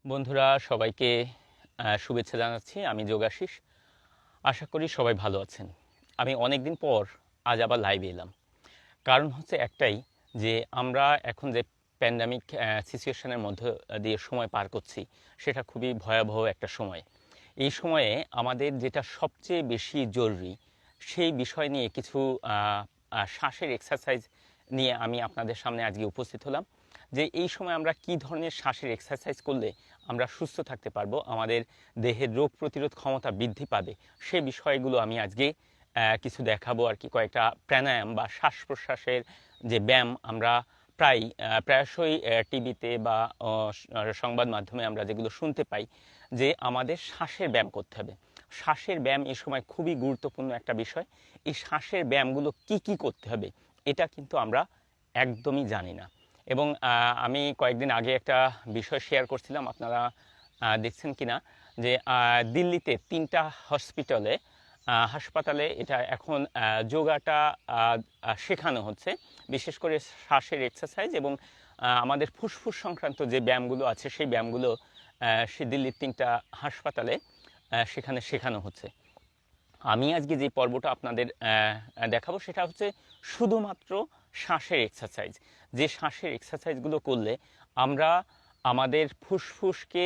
বন্ধুরা সবাইকে শুভেচ্ছা জানাচ্ছি। আমি যোগাশিস। আশা করি সবাই ভালো আছেন। আমি অনেক দিন পর আজ আবার লাইভে এলাম। কারণ হচ্ছে একটাই, যে আমরা এখন যে প্যান্ডামিক সিচুয়েশনের মধ্যে দিয়ে সময় পার করছি, সেটা খুবই ভয়াবহ একটা সময়। এই সময়ে আমাদের যেটা সবচেয়ে বেশি জরুরি, সেই বিষয় নিয়ে কিছু শ্বাসের এক্সারসাইজ নিয়ে আমি আপনাদের সামনে আজকে উপস্থিত হলাম। যে এই সময় আমরা কি ধরনের শ্বাসের এক্সারসাইজ করলে আমরা সুস্থ থাকতে পারবো, আমাদের দেহের রোগ প্রতিরোধ ক্ষমতা বৃদ্ধি পাবে, সে বিষয়গুলো আমি আজকে কিছু দেখাবো আর কি। কয়েকটা প্রাণায়াম বা শ্বাস প্রশ্বাসের যে ব্যায়াম আমরা প্রায়শই টিভিতে বা সংবাদ মাধ্যমে আমরা যেগুলো শুনতে পাই, যে আমাদের শ্বাসের ব্যায়াম করতে হবে। শ্বাসের ব্যায়াম এই সময় খুবই গুরুত্বপূর্ণ একটা বিষয়। এই শ্বাসের ব্যায়ামগুলো কি কি করতে হবে এটা কিন্তু আমরা একদমই জানি না। এবং আমি কয়েকদিন আগে একটা বিষয় শেয়ার করছিলাম, আপনারা দেখছেন কিনা, যে দিল্লিতে 3টা হাসপাতালে এটা এখন যোগাটা শেখানো হচ্ছে। বিশেষ করে শ্বাসের এক্সারসাইজ এবং আমাদের ফুসফুস সংক্রান্ত যে ব্যায়ামগুলো আছে, সেই ব্যায়ামগুলো সে দিল্লির 3টা হাসপাতালে সেখানে শেখানো হচ্ছে। আমি আজকে যে পর্বটা আপনাদের দেখাবো সেটা হচ্ছে শুধুমাত্র শ্বাসের এক্সারসাইজ। যে শ্বাসের এক্সারসাইজগুলো করলে আমরা আমাদের ফুসফুসকে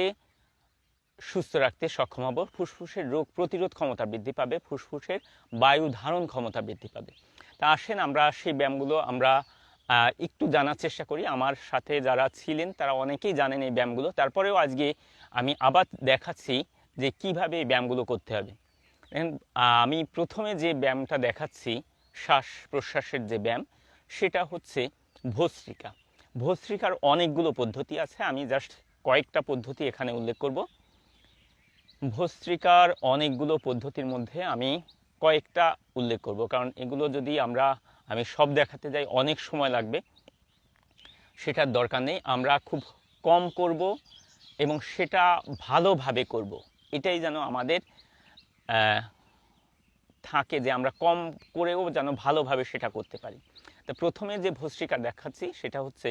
সুস্থ রাখতে সক্ষম হব, ফুসফুসের রোগ প্রতিরোধ ক্ষমতা বৃদ্ধি পাবে, ফুসফুসের বায়ু ধারণ ক্ষমতা বৃদ্ধি পাবে। তা আসেন আমরা সেই ব্যায়ামগুলো আমরা একটু জানার চেষ্টা করি। আমার সাথে যারা ছিলেন তারা অনেকেই জানেন এই ব্যায়ামগুলো, তারপরেও আজকে আমি আবার দেখাচ্ছি যে কিভাবে এই ব্যায়ামগুলো করতে হবে। আমি প্রথমে যে ব্যায়ামটা দেখাচ্ছি, শ্বাস প্রশ্বাসের যে ব্যায়াম, সেটা হচ্ছে ভস্ত্রিকা। ভস্ত্রিকার অনেকগুলো পদ্ধতি আছে, আমি জাস্ট কয়েকটা পদ্ধতি এখানে উল্লেখ করব। ভস্ত্রিকার অনেকগুলো পদ্ধতির মধ্যে আমি কয়েকটা উল্লেখ করব, কারণ এগুলো যদি আমি সব দেখাতে যাই অনেক সময় লাগবে, সেটার দরকার নেই। আমরা খুব কম করব এবং সেটা ভালোভাবে করব, এটাই যেন আমাদের থাকে, যে আমরা কম করেও যেন ভালোভাবে সেটা করতে পারি। তো প্রথমে যে ভস্ত্রিকা দেখাচ্ছি সেটা হচ্ছে,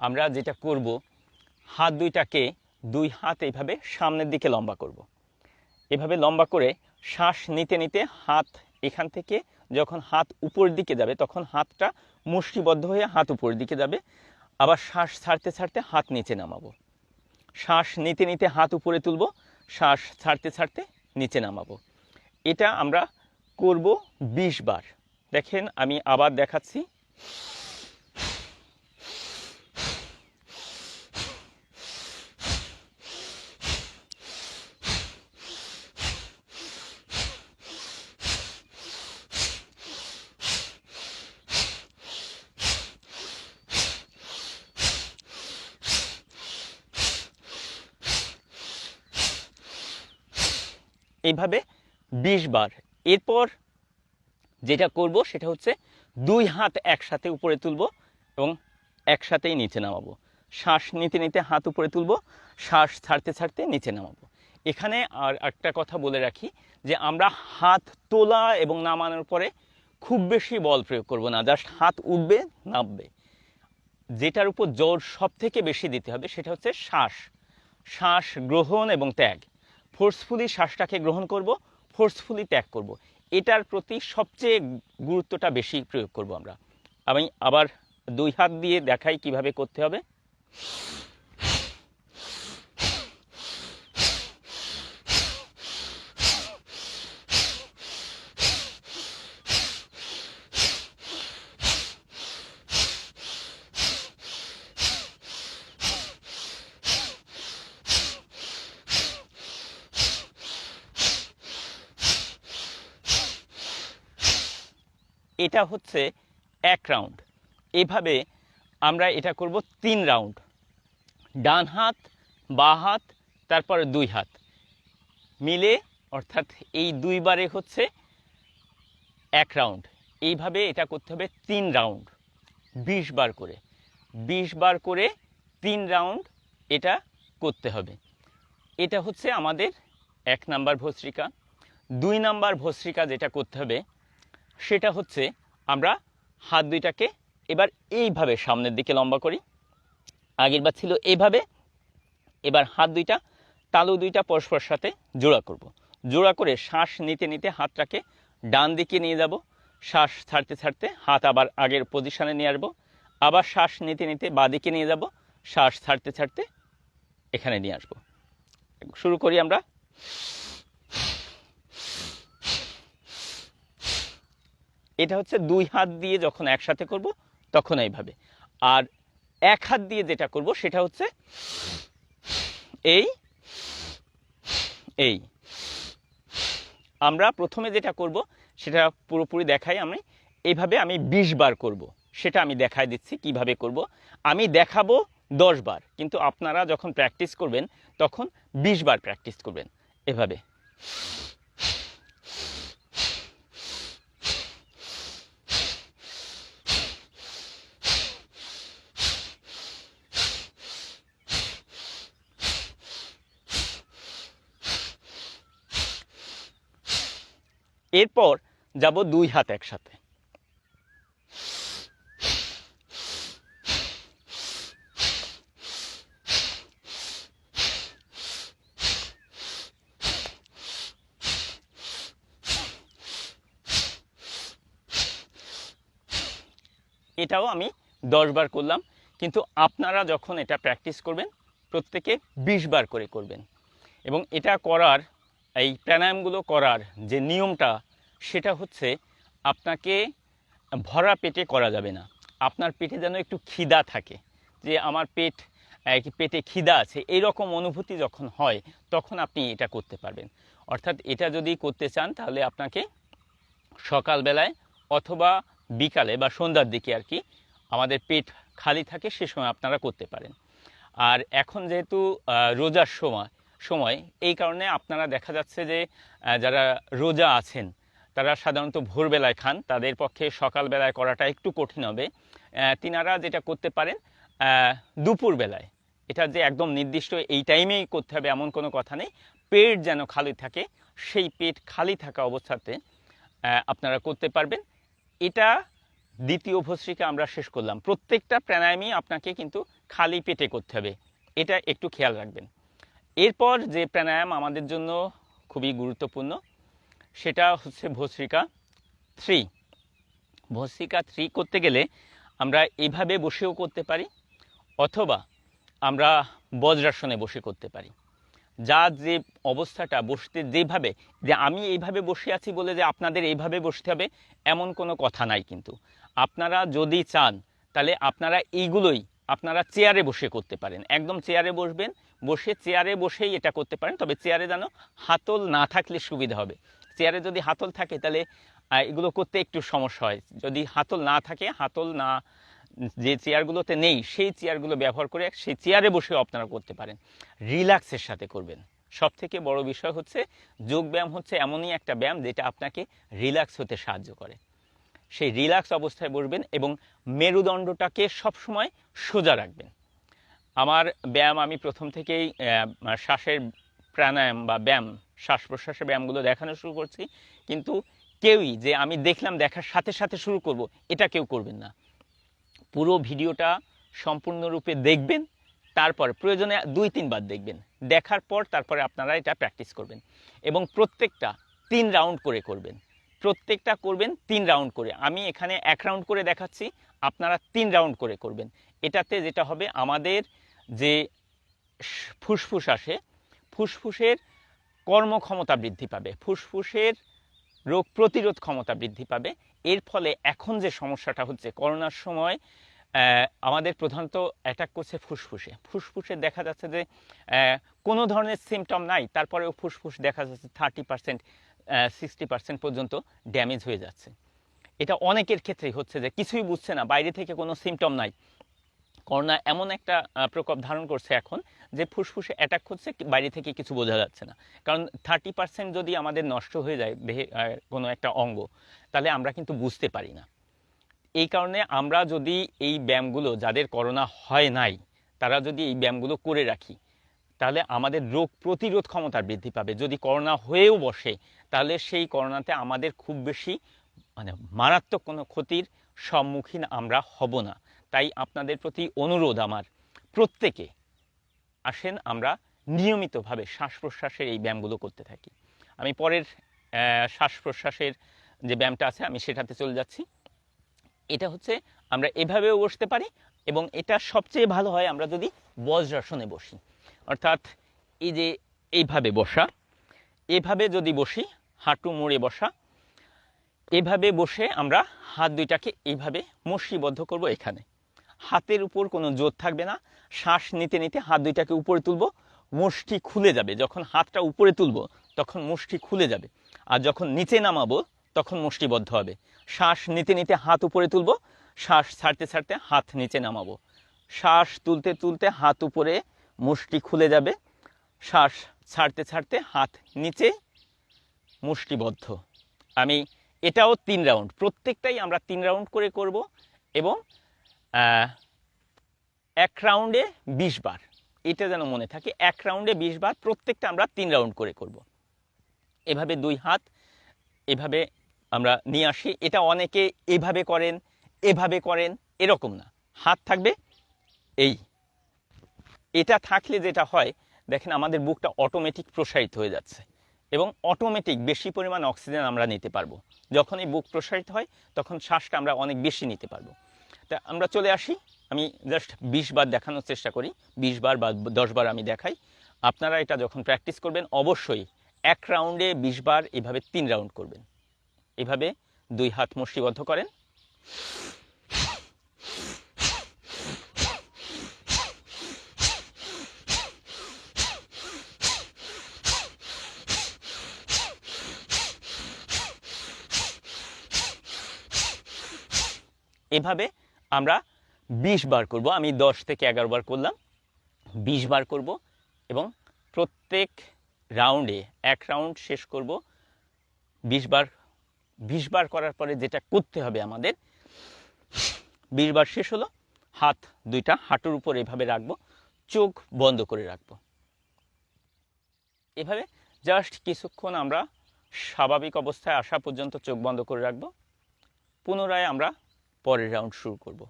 আমরা যেটা করব, হাত দুইটাকে 2 হাত এইভাবে সামনের দিকে লম্বা করব। এভাবে লম্বা করে শ্বাস নিতে নিতে হাত এখান থেকে যখন হাত উপরের দিকে যাবে, তখন হাতটা মুষ্টিবদ্ধ হয়ে হাত উপরের দিকে যাবে। আবার শ্বাস ছাড়তে ছাড়তে হাত নিচে নামাবো। শ্বাস নিতে নিতে হাত উপরে তুলব, শ্বাস ছাড়তে ছাড়তে নিচে নামাবো। এটা আমরা করব 20 বার। দেখেন আমি আবার দেখাচ্ছি। এইভাবে 20 বার। এরপর যেটা করব সেটা হচ্ছে 2 হাত একসাথে উপরে তুলব এবং একসাথেই নিচে নামাবো। শ্বাস নিতে নিতে হাত উপরে তুলব, শ্বাস ছাড়তে ছাড়তে নিচে নামাবো। এখানে আর একটা কথা বলে রাখি, যে আমরা হাত তোলা এবং নামানোর পরে খুব বেশি বল প্রয়োগ করব না, জাস্ট হাত উঠবে নামবে। যেটার উপর জোর সব থেকে বেশি দিতে হবে সেটা হচ্ছে শ্বাস গ্রহণ এবং ত্যাগ। ফোর্সফুলি শ্বাসটাকে গ্রহণ করব, ফোর্সফুলি ত্যাগ করব, এটার প্রতি সবচেয়ে গুরুত্বটা বেশি প্রয়োগ করব আমরা। আমি আবার 2 হাত দিয়ে দেখাই কিভাবে করতে হবে। এটা হচ্ছে 1 রাউন্ড। এভাবে আমরা এটা করব 3 রাউন্ড। ডান হাত, বাঁ হাত, তারপরে 2 হাত মিলে, অর্থাৎ এই 2 বারে হচ্ছে 1 রাউন্ড। এইভাবে এটা করতে হবে 3 রাউন্ড, 20 বার করে। 20 বার করে 3 রাউন্ড এটা করতে হবে। এটা হচ্ছে আমাদের 1 নাম্বার ভস্ত্রিকা। 2 নাম্বার ভস্ত্রিকা যেটা করতে হবে সেটা হচ্ছে, আমরা হাত দুইটাকে এবার এইভাবে সামনের দিকে লম্বা করি। আগেরবার ছিল এইভাবে, এবার হাত দুইটা তালু দুইটা পরস্পর সাথে জোড়া করব। জোড়া করে শ্বাস নিতে নিতে হাতটাকে ডান দিকে নিয়ে যাব, শ্বাস ছাড়তে ছাড়তে হাত আবার আগের পজিশনে নিয়ে আসবো, আবার শ্বাস নিতে নিতে বাঁ দিকে নিয়ে যাব, শ্বাস ছাড়তে ছাড়তে এখানে নিয়ে আসবো। শুরু করি আমরা। এটা হচ্ছে দুই হাত দিয়ে যখন একসাথে করব তখন এইভাবে, আর এক হাত দিয়ে যেটা করব সেটা হচ্ছে এই এই আমরা প্রথমে যেটা করব সেটা পুরোপুরি দেখাই আমি। এইভাবে আমি 20 বার করব, সেটা আমি দেখাই দিচ্ছি কিভাবে করব। আমি দেখাবো 10 বার, কিন্তু আপনারা যখন প্র্যাকটিস করবেন তখন 20 বার প্র্যাকটিস করবেন এভাবে। এরপর যাব দুই হাত একসাথে। এটাও আমি 10 বার করলাম, কিন্তু আপনারা যখন এটা প্র্যাকটিস করবেন প্রত্যেকে 20 বার করে করবেন। এবং এটা করার, এই প্রাণায়ামগুলো করার যে নিয়মটা সেটা হচ্ছে আপনাকে ভরা পেটে করা যাবে না। আপনার পেটে যেন একটু খিদা থাকে, যে আমার পেটে খিদা আছে, এইরকম অনুভূতি যখন হয় তখন আপনি এটা করতে পারবেন। অর্থাৎ এটা যদি করতে চান তাহলে আপনাকে সকালবেলায় অথবা বিকালে বা সন্ধ্যার দিকে আর কি আমাদের পেট খালি থাকে, সে সময় আপনারা করতে পারেন। আর এখন যেহেতু রোজার সময় এই কারণে আপনারা দেখা যাচ্ছে যে যারা রোজা আছেন তারা সাধারণত ভোরবেলায় খান, তাদের পক্ষে সকালবেলায় করাটা একটু কঠিন হবে। তিনারা যেটা করতে পারেন দুপুরবেলায়, এটা যে একদম নির্দিষ্ট এই টাইমেই করতে হবে এমন কোনো কথা নেই, পেট যেন খালি থাকে, সেই পেট খালি থাকা অবস্থাতে আপনারা করতে পারবেন। এটা দ্বিতীয় ভস্ত্রিকা আমরা শেষ করলাম। প্রত্যেকটা প্রাণায়ামই আপনাকে কিন্তু খালি পেটে করতে হবে, এটা একটু খেয়াল রাখবেন। এরপর যে প্রাণায়াম আমাদের জন্য খুবই গুরুত্বপূর্ণ সেটা হচ্ছে ভস্ত্রিকা 3। ভস্ত্রিকা 3 করতে গেলে আমরা এইভাবে বসেও করতে পারি, অথবা আমরা বজ্রাসনে বসে করতে পারি। যার যে অবস্থাটা বসতে, যেভাবে, যে আমি এইভাবে বসে আছি বলে যে আপনাদের এইভাবে বসতে হবে এমন কোনো কথা নাই। কিন্তু আপনারা যদি চান তাহলে আপনারা এইগুলোই আপনারা চেয়ারে বসে করতে পারেন। একদম চেয়ারে বসবেন, বসে চেয়ারে বসেই এটা করতে পারেন, তবে চেয়ারে যেন হাতল না থাকলে সুবিধা হবে। চেয়ারে যদি হাতল থাকে তাহলে এগুলো করতে একটু সমস্যা হয়। যদি হাতল না থাকে, হাতল না, যে চেয়ারগুলোতে নেই সেই চেয়ারগুলো ব্যবহার করে সেই চেয়ারে বসেও আপনারা করতে পারেন। রিল্যাক্সের সাথে করবেন। সবথেকে বড় বিষয় হচ্ছে যোগব্যায়াম হচ্ছে এমনই একটা ব্যায়াম যেটা আপনাকে রিল্যাক্স হতে সাহায্য করে। সেই রিল্যাক্স অবস্থায় বসবেন এবং মেরুদণ্ডটাকে সবসময় সোজা রাখবেন। আমার ব্যায়াম আমি প্রথম থেকেই শ্বাসের প্রাণায়াম বা ব্যায়াম, শ্বাস প্রশ্বাসের ব্যায়ামগুলো দেখানো শুরু করছি, কিন্তু কেউই যে আমি দেখলাম দেখার সাথে সাথে শুরু করব এটা কেউ করবেন না। পুরো ভিডিওটা সম্পূর্ণরূপে দেখবেন, তারপর প্রয়োজনে 2-3 বার দেখবেন, দেখার পর তারপরে আপনারা এটা প্র্যাকটিস করবেন। এবং প্রত্যেকটা 3 রাউন্ড করে করবেন, প্রত্যেকটা করবেন 3 রাউন্ড করে। আমি এখানে 1 রাউন্ড করে দেখাচ্ছি, আপনারা 3 রাউন্ড করে করবেন। এটাতে যেটা হবে, আমাদের যে ফুসফুস আসে, ফুসফুসের কর্মক্ষমতা বৃদ্ধি পাবে, ফুসফুসের রোগ প্রতিরোধ ক্ষমতা বৃদ্ধি পাবে। এর ফলে এখন যে সমস্যাটা হচ্ছে, করোনার সময় আমাদের প্রধানত অ্যাটাক করছে ফুসফুসে। ফুসফুসে দেখা যাচ্ছে যে কোনো ধরনের সিমটম নাই, তারপরেও ফুসফুস দেখা যাচ্ছে 30%, 60% পর্যন্ত ড্যামেজ হয়ে যাচ্ছে। এটা অনেকের ক্ষেত্রেই হচ্ছে যে কিছুই বুঝছে না, বাইরে থেকে কোনো সিমটম নাই। করোনা এমন একটা প্রকোপ ধারণ করছে এখন যে ফুসফুসে অ্যাটাক হচ্ছে, বাইরে থেকে কিছু বোঝা যাচ্ছে না। কারণ 30% যদি আমাদের নষ্ট হয়ে যায় দেহে কোনো একটা অঙ্গ, তাহলে আমরা কিন্তু বুঝতে পারি না। এই কারণে আমরা যদি এই ব্যায়ামগুলো, যাদের করোনা হয় নাই তারা যদি এই ব্যায়ামগুলো করে রাখি, তাহলে আমাদের রোগ প্রতিরোধ ক্ষমতা বৃদ্ধি পাবে। যদি করোনা হয়েও বসে তাহলে সেই করোনাতে আমাদের খুব বেশি মারাত্মক কোনো ক্ষতির সম্মুখীন আমরা হব না। তাই আপনাদের প্রতি অনুরোধ আমার, প্রত্যেকে আসেন আমরা নিয়মিতভাবে শ্বাস প্রশ্বাসের এই ব্যায়ামগুলো করতে থাকি। আমি পরের শ্বাস প্রশ্বাসের যে ব্যায়ামটা আছে আমি সেটাতে চলে যাচ্ছি। এটা হচ্ছে আমরা এভাবেও বসতে পারি এবং এটা সবচেয়ে ভালো হয় আমরা যদি বজ্রাসনে বসি, অর্থাৎ এই যে এইভাবে বসা, এভাবে যদি বসি, হাঁটু মুড়ে বসা, এভাবে বসে আমরা হাত দুইটাকে এইভাবে মুষ্টিবদ্ধ করব। এখানে হাতের উপর কোনো জোর থাকবে না, শ্বাস নিতে নিতে হাত দুইটাকে উপরে তুলব, মুষ্টি খুলে যাবে। যখন হাতটা উপরে তুলব তখন মুষ্টি খুলে যাবে, আর যখন নিচে নামাবো তখন মুষ্টিবদ্ধ হবে। শ্বাস নিতে নিতে হাত উপরে তুলব, শ্বাস ছাড়তে ছাড়তে হাত নিচে নামাবো, শ্বাস তুলতে তুলতে হাত উপরে, মুষ্টি খুলে যাবে, শ্বাস ছাড়তে ছাড়তে হাত নিচে, মুষ্টিবদ্ধ। আমি এটাও 3 রাউন্ড, প্রত্যেকটাই আমরা 3 রাউন্ড করে করব এবং 1 রাউন্ডে 20 বার, এটা যেন মনে থাকে, 1 রাউন্ডে 20 বার, প্রত্যেকটা আমরা 3 রাউন্ড করে করব। এভাবে 2 হাত এভাবে আমরা নিয়ে আসি। এটা অনেকে এভাবে করেন, এভাবে করেন, এরকম না, হাত থাকবে এই। এটা থাকলে যেটা হয় দেখেন আমাদের বুকটা অটোমেটিক প্রসারিত হয়ে যাচ্ছে এবং অটোমেটিক বেশি পরিমাণ অক্সিজেন আমরা নিতে পারবো। যখন এই বুক প্রসারিত হয় তখন শ্বাসটা আমরা অনেক বেশি নিতে পারবো। তা আমরা চলে আসি, আমি জাস্ট 20 বার দেখানোর চেষ্টা করি, 20 বার বা 10 বার আমি দেখাই। আপনারা এটা যখন প্র্যাকটিস করবেন অবশ্যই 1 রাউন্ডে 20 বার এভাবে 3 রাউন্ড করবেন। এভাবে 2 হাত মুষ্টিবদ্ধ করেন, এভাবে আমরা 20 বার করব। আমি 10 থেকে 11 বার করলাম, 20 বার করব এবং প্রত্যেক রাউন্ডে 1 রাউন্ড শেষ করব 20 বার। 20 বার করার পরে যেটা করতে হবে আমাদের, 20 বার শেষ হলো, হাত দুইটা হাঁটুর উপর এভাবে রাখবো, চোখ বন্ধ করে রাখবো। এভাবে জাস্ট কিছুক্ষণ আমরা স্বাভাবিক অবস্থায় আসা পর্যন্ত চোখ বন্ধ করে রাখবো। পুনরায় আমরা পরের রাউন্ড শুরু করব।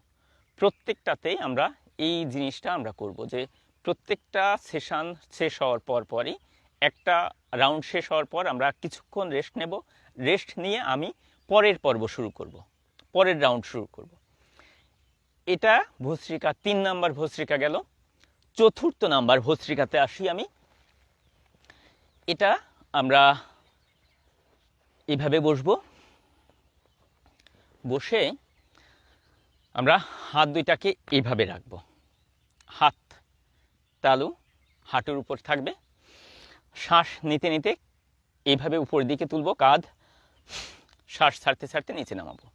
প্রত্যেকটাতেই আমরা এই জিনিসটা আমরা করব যে প্রত্যেকটা সেশন শেষ হওয়ার পরই, একটা রাউন্ড শেষ হওয়ার পর আমরা কিছুক্ষণ রেস্ট নেব, রেস্ট নিয়ে আমি পরের পর্ব শুরু করব, পরের রাউন্ড শুরু করব। এটা ভস্ত্রিকা 3 নাম্বার ভস্ত্রিকা গেল। 4র্থ নাম্বার ভস্ত্রিকাতে আসি আমি। এটা আমরা এভাবে বসবো, বসে আমরা হাত দুইটাকে এইভাবে রাখবো, হাত তালু হাঁটুর উপর থাকবে, শ্বাস নিতে নিতে এইভাবে উপরের দিকে তুলবো কাঁধ, শ্বাস ছাড়তে ছাড়তে নিচে নামাবো।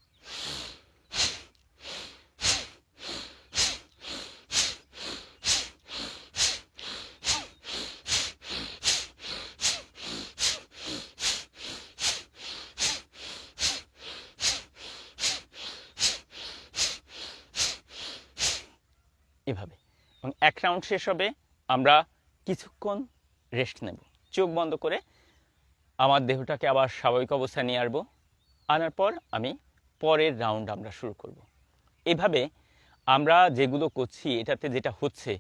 এভাবে এবং 1 রাউন্ড শেষ হবে, আমরা কিছুক্ষণ রেস্ট নেব, চোখ বন্ধ করে আমার দেহটাকে আবার স্বাভাবিক অবস্থায় নিয়ে আসবো। আনার পর আমি পরের রাউন্ড আমরা শুরু করব। এভাবে আমরা যেগুলো করছি এটাতে যেটা হচ্ছে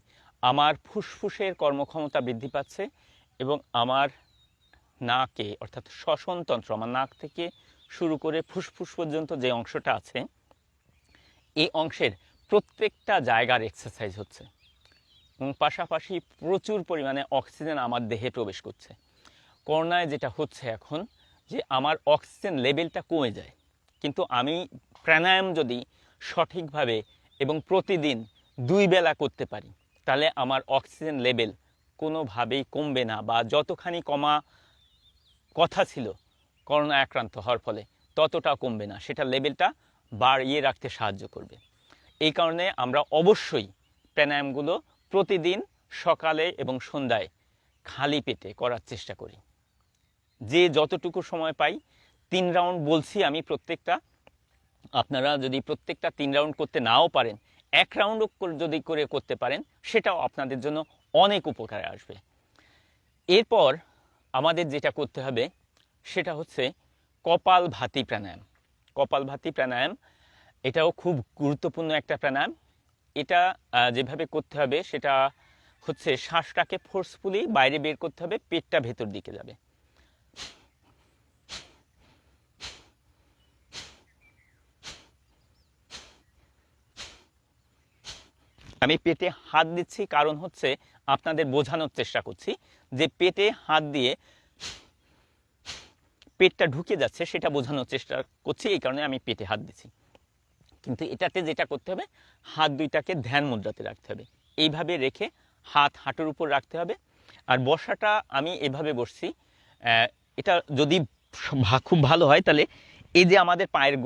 আমার ফুসফুসের কর্মক্ষমতা বৃদ্ধি পাচ্ছে এবং আমার নাকে অর্থাৎ শ্বসনতন্ত্র, আমার নাক থেকে শুরু করে ফুসফুস পর্যন্ত যে অংশটা আছে এই অংশের প্রত্যেকটা জায়গার এক্সারসাইজ হচ্ছে এবং পাশাপাশি প্রচুর পরিমাণে অক্সিজেন আমার দেহে প্রবেশ করছে। করোনায় যেটা হচ্ছে এখন যে আমার অক্সিজেন লেভেলটা কমে যায়, কিন্তু আমি প্রাণায়াম যদি সঠিকভাবে এবং প্রতিদিন 2 বেলা করতে পারি তাহলে আমার অক্সিজেন লেভেল কোনোভাবেই কমবে না, বা যতখানি কমা কথা ছিল করোনা আক্রান্ত হওয়ার ফলে ততটা কমবে না, সেটা লেভেলটা বাড়িয়ে রাখতে সাহায্য করবে। এই কারণে আমরা অবশ্যই প্রাণায়ামগুলো প্রতিদিন সকালে এবং সন্ধ্যায় খালি পেটে করার চেষ্টা করি, যে যতটুকু সময় পাই। 3 রাউন্ড বলছি আমি প্রত্যেকটা, আপনারা যদি প্রত্যেকটা 3 রাউন্ড করতে নাও পারেন, 1 রাউন্ডও যদি করে করতে পারেন সেটাও আপনাদের জন্য অনেক উপকারে আসবে। এরপর আমাদের যেটা করতে হবে সেটা হচ্ছে কপালভাতি প্রাণায়াম। কপালভাতি প্রাণায়াম এটাও খুব গুরুত্বপূর্ণ একটা প্রাণায়াম। এটা যেভাবে করতে হবে সেটা হচ্ছে শ্বাসটাকে ফোর্সফুলি বাইরে বের করতে হবে, পেটটা ভেতর দিকে যাবে। আমি পেটে হাত দিচ্ছি কারণ হচ্ছে আপনাদের বোঝানোর চেষ্টা করছি যে পেটে হাত দিয়ে পেটটা ঢুকে যাচ্ছে সেটা বোঝানোর চেষ্টা করছি, এই কারণে আমি পেটে হাত দিচ্ছি। কিন্তু এটাতে যেটা করতে হবে, হাত দুইটাকে ধ্যান মুদ্রাতে রাখতে হবে, এইভাবে রেখে হাত হাঁটুর উপর রাখতে হবে। আর বসাটা আমি এভাবে বসছি, এটা যদি খুব ভালো হয় তাহলে এই যে আমাদের পায়ের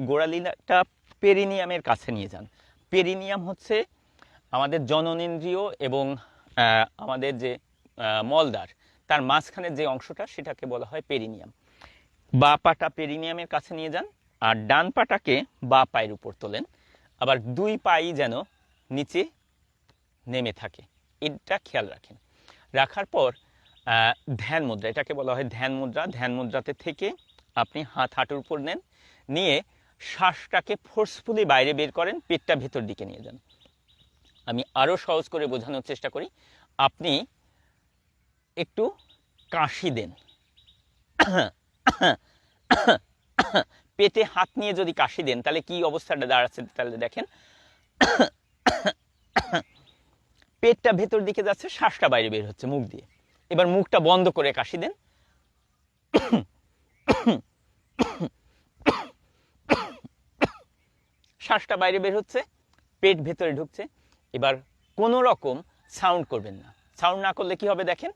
গোড়ালিটা পেরিনিয়ামের কাছে নিয়ে যান। পেরিনিয়াম হচ্ছে আমাদের জননেন্দ্রিয় এবং আমাদের যে মলদ্বার তার মাঝখানের যে অংশটা সেটাকে বলা হয় পেরিনিয়াম। বা পাটা পেরিনিয়ামের কাছে নিয়ে যান আর ডান পাটাকে বা পায়ের উপর তোলেন, আবার দুই পাই যেন নিচে নেমে থাকে, এটা খেয়াল রাখেন। রাখার পর ধ্যান মুদ্রা, এটাকে বলা হয় ধ্যান মুদ্রা। ধ্যান মুদ্রাতে থেকে আপনি হাত হাঁটুর উপর নেন, নিয়ে শ্বাসটাকে ফোর্সফুলি বাইরে বের করেন, পেটটা ভেতর দিকে নিয়ে যান। আমি আরও সহজ করে বোঝানোর চেষ্টা করি। আপনি একটু কাশি দেন, পেটে হাত নিয়ে যদি কাশি দেন তাহলে কি অবস্থাটা দাঁড়াচ্ছে, তাহলে দেখেন পেটটা ভেতর দিকে যাচ্ছে, শ্বাসটা বাইরে বের হচ্ছে মুখ দিয়ে। এবার মুখটা বন্ধ করে কাশি দেন, শ্বাসটা বাইরে বের হচ্ছে, পেট ভেতরে ঢুকছে। এবার কোনো রকম সাউন্ড করবেন না। সাউন্ড না করলে কি হবে দেখেন,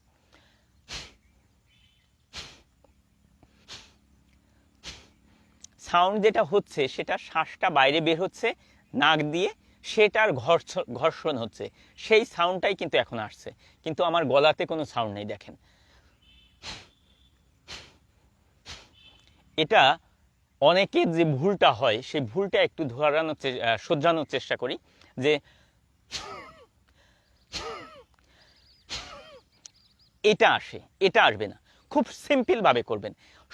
সাউন্ড যেটা হচ্ছে সেটা শ্বাসটা বাইরে বের হচ্ছে নাক দিয়ে, সেটার ঘর্ষণ হচ্ছে, সেই সাউন্ডটাই কিন্তু এখন আসছে, কিন্তু আমার গলাতে কোনো সাউন্ড নেই। দেখেন, এটা অনেকের যে ভুলটা হয় সেই ভুলটা একটু শোধরানোর চেষ্টা করি, যে এটা আসে এটা আসবে না, খুব সিম্পলভাবে করবেন।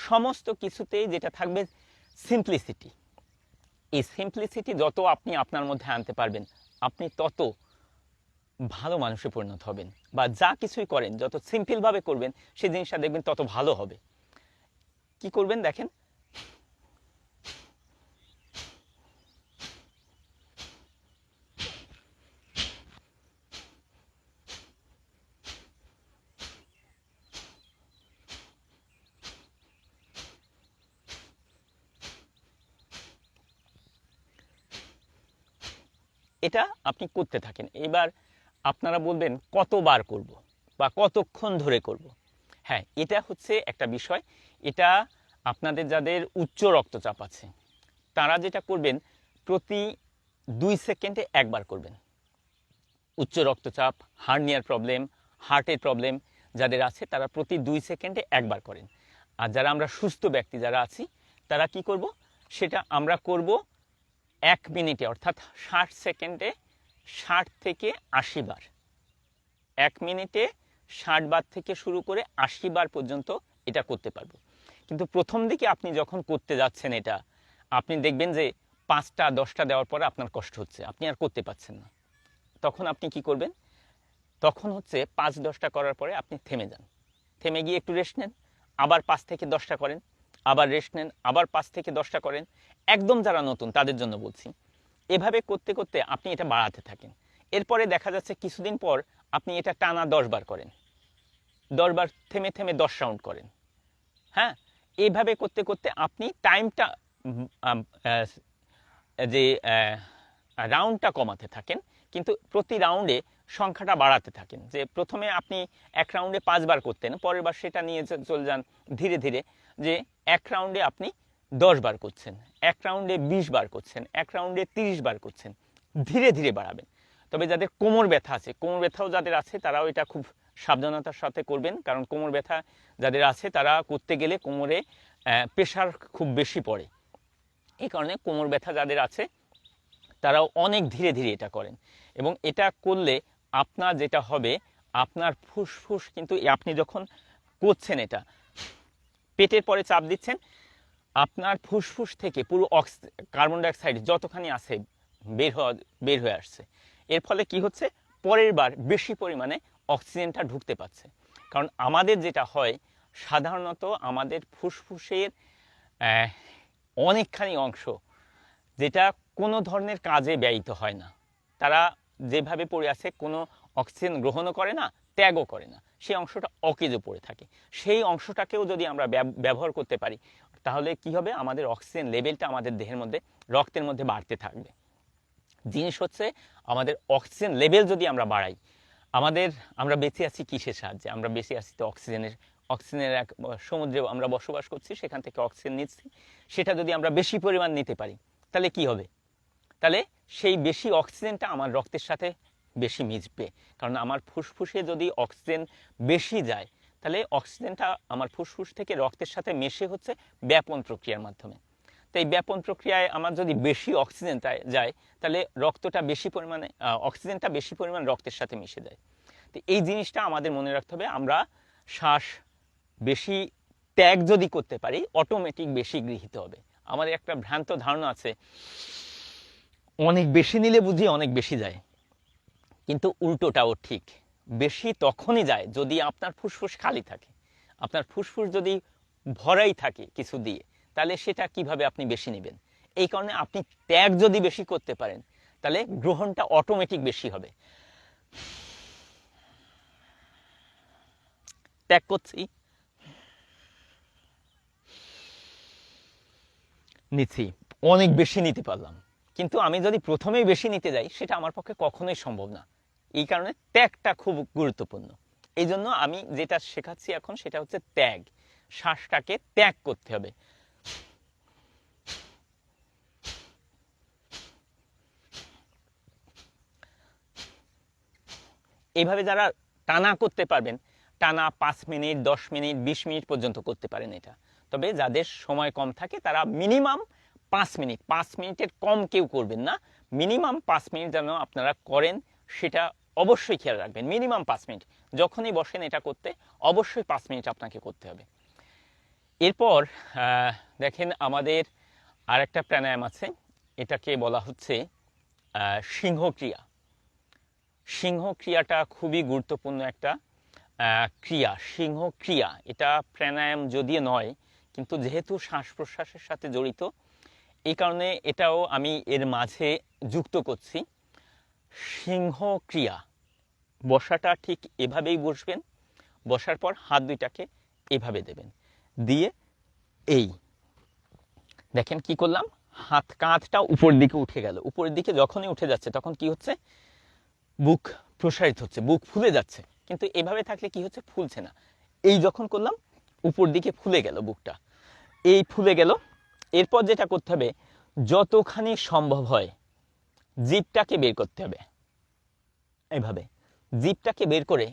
সমস্ত কিছুতেই যেটা থাকবে সিম্পলিসিটি। এই সিম্পলিসিটি যত আপনি আপনার মধ্যে আনতে পারবেন, আপনি তত ভালো মানুষে পরিণত হবেন। বা যা কিছুই করেন যত সিম্পলভাবে করবেন সেই জিনিসটা দেখবেন তত ভালো হবে। কি করবেন দেখেন, এটা আপনি করতে থাকেন। এবার আপনারা বলবেন কতবার করব বা কতক্ষণ ধরে করব। হ্যাঁ, এটা হচ্ছে একটা বিষয়। এটা আপনাদের যাদের উচ্চ রক্তচাপ আছে তারা যেটা করবেন, প্রতি 2 সেকেন্ডে একবার করবেন। উচ্চ রক্তচাপ, হার্নিয়ার প্রবলেম, হার্টের প্রবলেম যাদের আছে তারা প্রতি 2 সেকেন্ডে একবার করেন। আর যারা আমরা সুস্থ ব্যক্তি যারা আছি তারা কি করব, সেটা আমরা করব 1 মিনিটে, অর্থাৎ 60 সেকেন্ডে 60 থেকে 80 বার। 1 মিনিটে 60 বার থেকে শুরু করে 80 বার পর্যন্ত এটা করতে পারবো। কিন্তু প্রথম দিকে আপনি যখন করতে যাচ্ছেন এটা, আপনি দেখবেন যে 5টা 10টা দেওয়ার পরে আপনার কষ্ট হচ্ছে, আপনি আর করতে পারছেন না। তখন আপনি কি করবেন, তখন হচ্ছে 5-10টা করার পরে আপনি থেমে যান, থেমে গিয়ে একটু রেস্ট নেন, আবার 5 থেকে 10টা করেন, আবার রেস্ট নেন, আবার 5 থেকে 10টা করেন। একদম যারা নতুন তাদের জন্য বলছি। এভাবে করতে করতে আপনি এটা বাড়াতে থাকেন। এরপরে দেখা যাচ্ছে কিছুদিন পর আপনি এটা টানা 10 বার করেন, 10 বার থেমে থেমে 10 রাউন্ড করেন। হ্যাঁ, এইভাবে করতে করতে আপনি টাইমটা যে রাউন্ডটা কমাতে থাকেন, কিন্তু প্রতি রাউন্ডে সংখ্যাটা বাড়াতে থাকেন। যে প্রথমে আপনি 1 রাউন্ডে 5 বার করতেন, পরের বার সেটা নিয়ে চলে যান ধীরে ধীরে, যে 1 রাউন্ডে আপনি 10 বার করছেন, 1 রাউন্ডে 20 বার করছেন, 1 রাউন্ডে 30 বার করছেন, ধীরে ধীরে বাড়াবেন। তবে যাদের কোমর ব্যথা আছে, কোমর ব্যথাও যাদের আছে তারাও এটা খুব সাবধানতার সাথে করবেন, কারণ কোমর ব্যথা যাদের আছে তারা করতে গেলে কোমরে প্রেশার খুব বেশি পড়ে। এই কারণে কোমর ব্যথা যাদের আছে তারাও অনেক ধীরে ধীরে এটা করেন। এবং এটা করলে আপনার যেটা হবে, আপনার ফুসফুস কিন্তু আপনি যখন করছেন এটা পেটের পরে চাপ দিচ্ছেন, আপনার ফুসফুস থেকে পুরো কার্বন ডাইঅক্সাইড যতখানি আছে বের হয়ে আসছে। এর ফলে কি হচ্ছে, পরের বার বেশি পরিমাণে অক্সিজেনটা ঢুকতে পারছে। কারণ আমাদের যেটা হয় সাধারণত আমাদের ফুসফুসের অনেকখানি অংশ যেটা কোনো ধরনের কাজে ব্যয়িত হয় না, তারা যেভাবে পড়ে আছে কোনো অক্সিজেন গ্রহণও করে না, ত্যাগও করে না, সেই অংশটা অকেজো পড়ে থাকে। সেই অংশটাকেও যদি আমরা ব্যবহার করতে পারি তাহলে কি হবে, আমাদের অক্সিজেন লেভেলটা আমাদের দেহের মধ্যে রক্তের মধ্যে বাড়তে থাকবে। জিনিস হচ্ছে আমাদের অক্সিজেন লেভেল যদি আমরা বাড়াই, আমরা বেঁচে আছি কিসের সাহায্যে? আমরা বেঁচে আছি তো অক্সিজেনের এক সমুদ্রে আমরা বসবাস করছি, সেখান থেকে অক্সিজেন নিচ্ছি। সেটা যদি আমরা বেশি পরিমাণ নিতে পারি তাহলে কি হবে? তাহলে সেই বেশি অক্সিজেনটা আমার রক্তের সাথে বেশি মিশবে। কারণ আমার ফুসফুসে যদি অক্সিজেন বেশি যায় তাহলে অক্সিজেনটা আমার ফুসফুস থেকে রক্তের সাথে মেশে হচ্ছে ব্যাপন প্রক্রিয়ার মাধ্যমে। তো এই ব্যাপন প্রক্রিয়ায় আমার যদি বেশি অক্সিজেন যায় তাহলে অক্সিজেনটা বেশি পরিমাণ রক্তের সাথে মিশে যায়। তো এই জিনিসটা আমাদের মনে রাখতে হবে। আমরা শ্বাস বেশি ত্যাগ যদি করতে পারি অটোমেটিক বেশি গৃহীত হবে। আমাদের একটা ভ্রান্ত ধারণা আছে অনেক বেশি নিলে বুঝি অনেক বেশি যায়, কিন্তু উল্টোটাও ঠিক। বেশি তখনই যায় যদি আপনার ফুসফুস খালি থাকে। আপনার ফুসফুস যদি ভরাই থাকে কিছু দিয়ে তাহলে সেটা কিভাবে আপনি বেশি নেবেন? এই কারণে আপনি ত্যাগ যদি বেশি করতে পারেন তাহলে গ্রহণটা অটোমেটিক বেশি হবে। ত্যাগ করছি, নিচ্ছি, অনেক বেশি নিতে পারলাম, কিন্তু আমি যদি প্রথমেই বেশি নিতে যাই সেটা আমার পক্ষে কখনোই সম্ভব না। এই কারণে ত্যাগটা খুব গুরুত্বপূর্ণ। এই জন্য আমি যেটা শেখাচ্ছি এখন সেটা হচ্ছে ত্যাগ। শ্বাসটাকে ত্যাগ করতে হবে। এইভাবে যারা টানা করতে পারবেন, টানা 5 মিনিট 10 মিনিট 20 মিনিট পর্যন্ত করতে পারেন এটা। তবে যাদের সময় কম থাকে তারা মিনিমাম 5 মিনিটের কম কেউ করবেন না। মিনিমাম 5 মিনিট যেন আপনারা করেন সেটা অবশ্যই খেয়াল রাখবেন। মিনিমাম 5 মিনিট যখনই বসেন এটা করতে অবশ্যই 5 মিনিট আপনাকে করতে হবে। এরপর দেখেন আমাদের আরেকটা প্রাণায়াম আছে, এটাকে বলা হচ্ছে সিংহক্রিয়া। সিংহক্রিয়াটা খুবই গুরুত্বপূর্ণ একটা ক্রিয়া। সিংহক্রিয়া এটা প্রাণায়াম যদিও নয়, কিন্তু যেহেতু শ্বাস প্রশ্বাসের সাথে জড়িত এই কারণে এটাও আমি এর মাঝে যুক্ত করছি। সিংহক্রিয়া, বসাটা ঠিক এভাবেই বসবেন, বসার পর হাত দুইটাকে এভাবে দেবেন, দিয়ে এই দেখেন কি করলাম, হাত কাঁধটা উপর দিকে উঠে গেল। উপরের দিকে যখনই উঠে যাচ্ছে তখন কি হচ্ছে, বুক প্রসারিত হচ্ছে, বুক ফুলে যাচ্ছে। কিন্তু এভাবে থাকলে কি হচ্ছে, ফুলছে না। এই যখন করলাম উপর দিকে ফুলে গেল বুকটা, এই ফুলে গেল। এরপর যেটা করতে হবে, যতখানি সম্ভব হয় জিভটাকে বের করতে হবে। এইভাবে জিভটাকে বের করে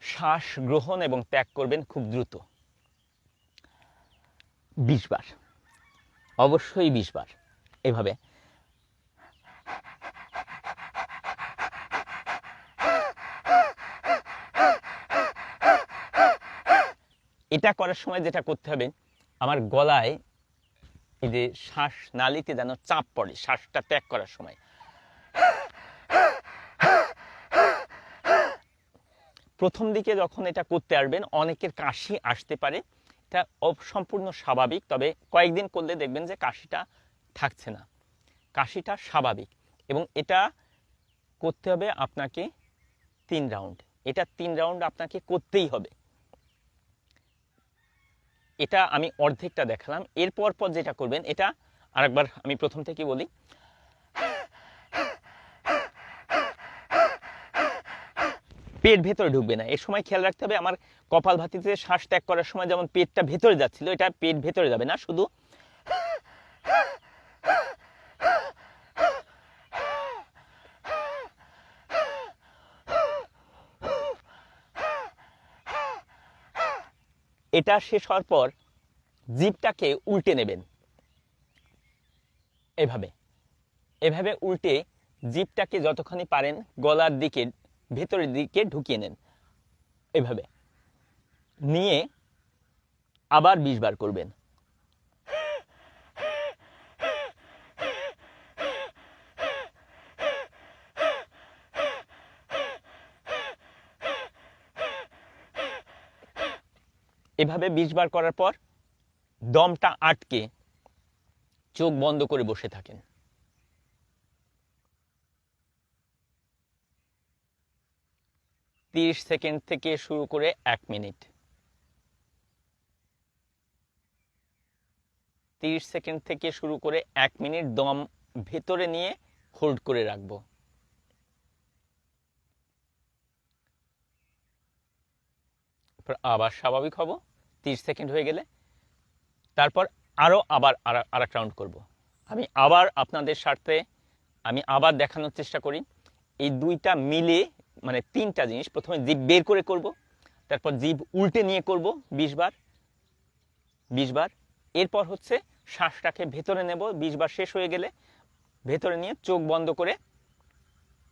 শ্বাস গ্রহণ এবং ত্যাগ করবেন খুব দ্রুত, 20 বার, অবশ্যই 20 বার এভাবে। এটা করার সময় যেটা করতে হবে, আমার গলায় এই যে শ্বাস নালীতে যেন চাপ পড়ে শ্বাসটা ত্যাগ করার সময়। প্রথম দিকে যখন এটা করতে আসবেন অনেকের কাশি আসতে পারে, এটা সম্পূর্ণ স্বাভাবিক। তবে কয়েকদিন করলে দেখবেন যে কাশিটা থাকছে না, কাশিটা স্বাভাবিক। এবং এটা করতে হবে আপনাকে 3 রাউন্ড। এটা 3 রাউন্ড আপনাকে করতেই হবে। এটা আমি অর্ধেকটা দেখালাম। এরপর যেটা করবেন, এটা আরেকবার আমি প্রথম থেকে বলি। পেট ভেতরে ঢুকবে না, এর সময় খেয়াল রাখতে হবে আমার কপালভাতিতে শ্বাস ত্যাগ করার সময় যেমন পেটটা ভেতরে যাচ্ছিল, এটা পেট ভেতরে যাবে না, শুধু এটা শেষ হওয়ার পর জিভটাকে উল্টে নেবেন। এভাবে এভাবে উল্টে জিভটাকে যতখানি পারেন গলার দিকে ভেতরের দিকে ঢুকিয়ে নেন। এভাবে নিয়ে আবার 20 বার করবেন। এভাবে 20 বার করার পর দমটা আটকে চোখ বন্ধ করে বসে থাকেন। 30 সেকেন্ড থেকে শুরু করে 1 মিনিট, 30 সেকেন্ড থেকে শুরু করে 1 মিনিট দম ভেতরে নিয়ে হোল্ড করে রাখবো। আবার স্বাভাবিক হব 30 সেকেন্ড হয়ে গেলে। তারপর আরেক রাউন্ড করব। আমি আবার আপনাদের স্বার্থে আমি আবার দেখানোর চেষ্টা করি। এই দুইটা মিলে মানে তিনটা জিনিস, প্রথমে জিভ বের করে করব, তারপর জিভ উল্টে নিয়ে করব 20 বার, 20 বার। এরপর হচ্ছে শ্বাসটাকে ভেতরে নেব, 20 বার শেষ হয়ে গেলে ভেতরে নিয়ে চোখ বন্ধ করে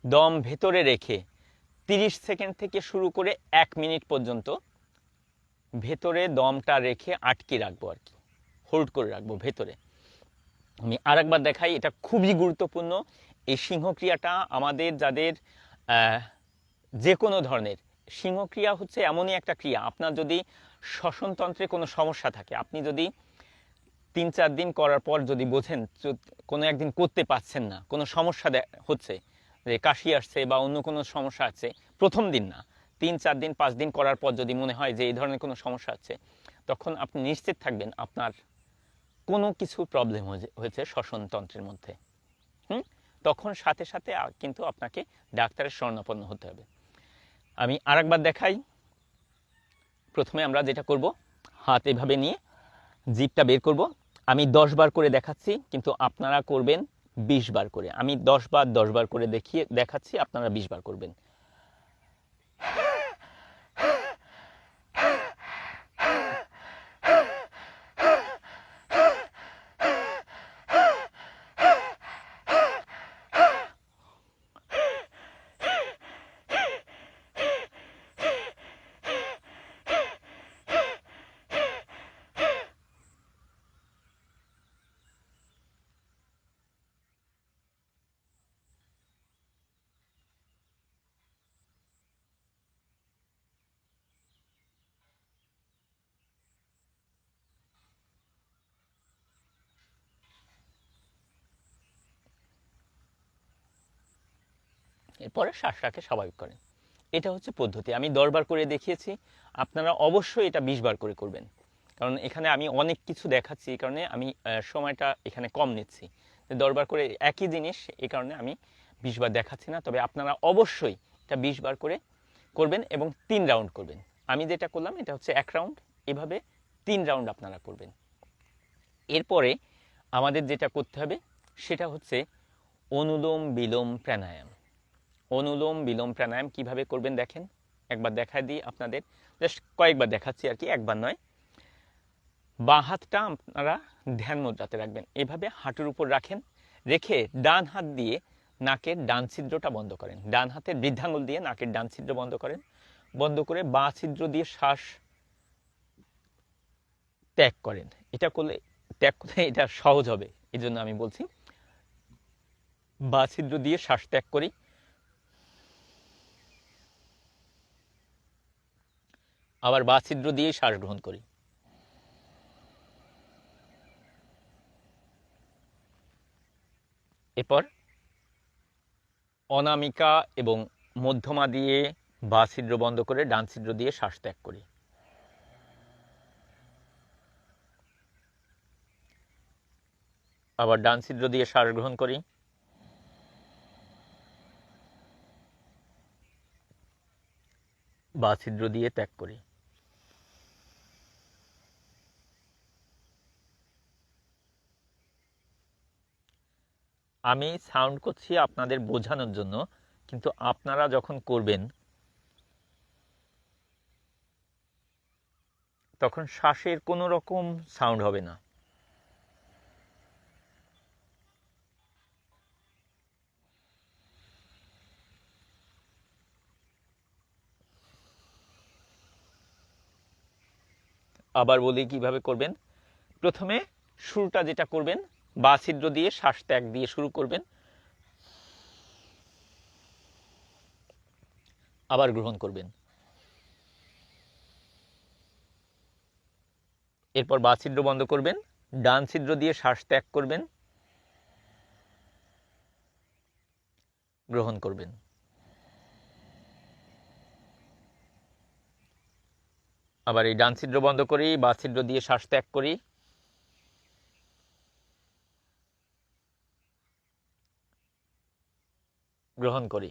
দম ভেতরে রেখে 30 সেকেন্ড থেকে শুরু করে 1 মিনিট পর্যন্ত ভেতরে দমটা রেখে আটকে রাখবো, আর কি হোল্ড করে রাখবো ভেতরে। আমি আরেকবার দেখাই, এটা খুবই গুরুত্বপূর্ণ। এই সিংহক্রিয়াটা আমাদের যাদের যে কোনো ধরনের সিংহক্রিয়া হচ্ছে এমনই একটা ক্রিয়া, আপনার যদি শ্বসনতন্ত্রে কোনো সমস্যা থাকে, আপনি যদি 3-4 দিন করার পর যদি বোঝেন কোনো একদিন করতে পারছেন না, কোনো সমস্যা হচ্ছে, যে কাশি আসছে বা অন্য কোনো সমস্যা আছে, প্রথম দিন না, 3-4 দিন 5 দিন করার পর যদি মনে হয় যে এই ধরনের কোনো সমস্যা আছে, তখন আপনি নিশ্চিত থাকবেন আপনার কোনো কিছু প্রবলেম হয়েছে শ্বসনতন্ত্রের মধ্যে। তখন সাথে সাথে কিন্তু আপনাকে ডাক্তারের শরণাপন্ন হতে হবে। আমি আরেকবার দেখাই। প্রথমে আমরা যেটা করব, হাত এভাবে নিয়ে জিভটা বের করব। আমি 10 বার করে দেখাচ্ছি, কিন্তু আপনারা করবেন 20 বার করে। আমি 10 বার করে দেখাচ্ছি, আপনারা 20 বার করবেন। এরপরে শ্বাসটাকে স্বাভাবিক করেন। এটা হচ্ছে পদ্ধতি। আমি 10 বার করে দেখিয়েছি, আপনারা অবশ্যই এটা 20 বার করে করবেন। কারণ এখানে আমি অনেক কিছু দেখাচ্ছি, এই কারণে আমি সময়টা এখানে কম নিচ্ছি। 10 বার করে একই জিনিস, এই কারণে আমি 20 বার দেখাচ্ছি না। তবে আপনারা অবশ্যই এটা 20 বার করে করবেন এবং 3 রাউন্ড করবেন। আমি যেটা করলাম এটা হচ্ছে 1 রাউন্ড, এভাবে 3 রাউন্ড আপনারা করবেন। এরপরে আমাদের যেটা করতে হবে সেটা হচ্ছে অনুলোম বিলোম প্রাণায়াম। অনুলোম বিলোম প্রাণায়াম কিভাবে করবেন দেখেন, একবার দেখায় দিই আপনাদের, জাস্ট কয়েকবার দেখাচ্ছি আর কি, একবার নয়। বাঁ হাতটা আপনারা ধ্যান মুদ্রাতে রাখবেন, এভাবে হাঁটুর উপর রাখেন, রেখে ডান হাত দিয়ে নাকের ডান ছিদ্রটা বন্ধ করেন, ডান হাতের বৃদ্ধাঙ্গুল দিয়ে নাকের ডান ছিদ্র বন্ধ করেন, বন্ধ করে বাঁ ছিদ্র দিয়ে শ্বাস ত্যাগ করেন। এটা করলে এটা সহজ হবে, এই জন্য আমি বলছি বাঁ ছিদ্র দিয়ে শ্বাস ত্যাগ করি, আবার বাঁ ছিদ্র দিয়ে শ্বাস গ্রহণ করি। এরপর অনামিকা এবং মধ্যমা দিয়ে বাঁ ছিদ্র বন্ধ করে ডান ছিদ্র দিয়ে শ্বাস ত্যাগ করি। আবার ডান ছিদ্র দিয়ে শ্বাস গ্রহণ করি, বাঁ ছিদ্র দিয়ে ত্যাগ করি। আমি সাউন্ড করছি আপনাদের বোঝানোর জন্য, কিন্তু আপনারা যখন করবেন তখন শ্বাসের কোনো রকম সাউন্ড হবে না। আবার বলি কিভাবে করবেন। প্রথমে শুরুটা যেটা করবেন, বাঁ ছিদ্র দিয়ে শ্বাস ত্যাগ দিয়ে শুরু করবেন, আবার গ্রহণ করবেন, এরপর বাঁ ছিদ্র বন্ধ করবেন, ডান ছিদ্র দিয়ে শ্বাস ত্যাগ করবেন, গ্রহণ করবেন। আবার এই ডান ছিদ্র বন্ধ করি, বাঁ ছিদ্র দিয়ে শ্বাস ত্যাগ করি, গ্রহণ করি।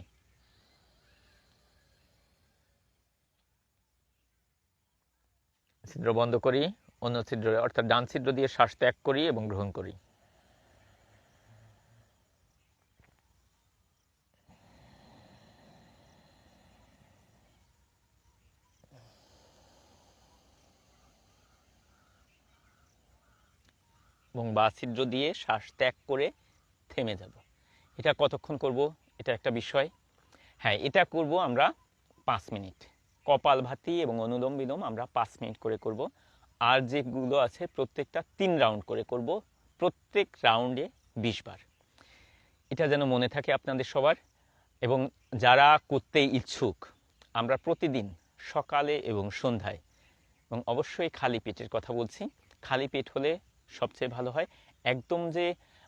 ছিদ্র বন্ধ করি, অন্য ছিদ্র অর্থাৎ ডান ছিদ্র দিয়ে শ্বাস ত্যাগ করি এবং গ্রহণ করি। এবং বাঁ ছিদ্র দিয়ে শ্বাস ত্যাগ করে থেমে যাব। এটা কতক্ষণ করব, এটা একটা বিষয়। হ্যাঁ, এটা করব আমরা 5 মিনিট। কপালভাতি এবং অনুলোম বিলোম আমরা 5 মিনিট করে করব। আর যেগুলো আছে প্রত্যেকটা 3 রাউন্ড করে করব, প্রত্যেক রাউন্ডে 20 বার। এটা যেন মনে থাকে আপনাদের সবার। এবং যারা করতে ইচ্ছুক, আমরা প্রতিদিন সকালে এবং সন্ধ্যায়, এবং অবশ্যই খালি পেটের কথা বলছি, খালি পেট হলে সবচেয়ে ভালো হয়। একদম যে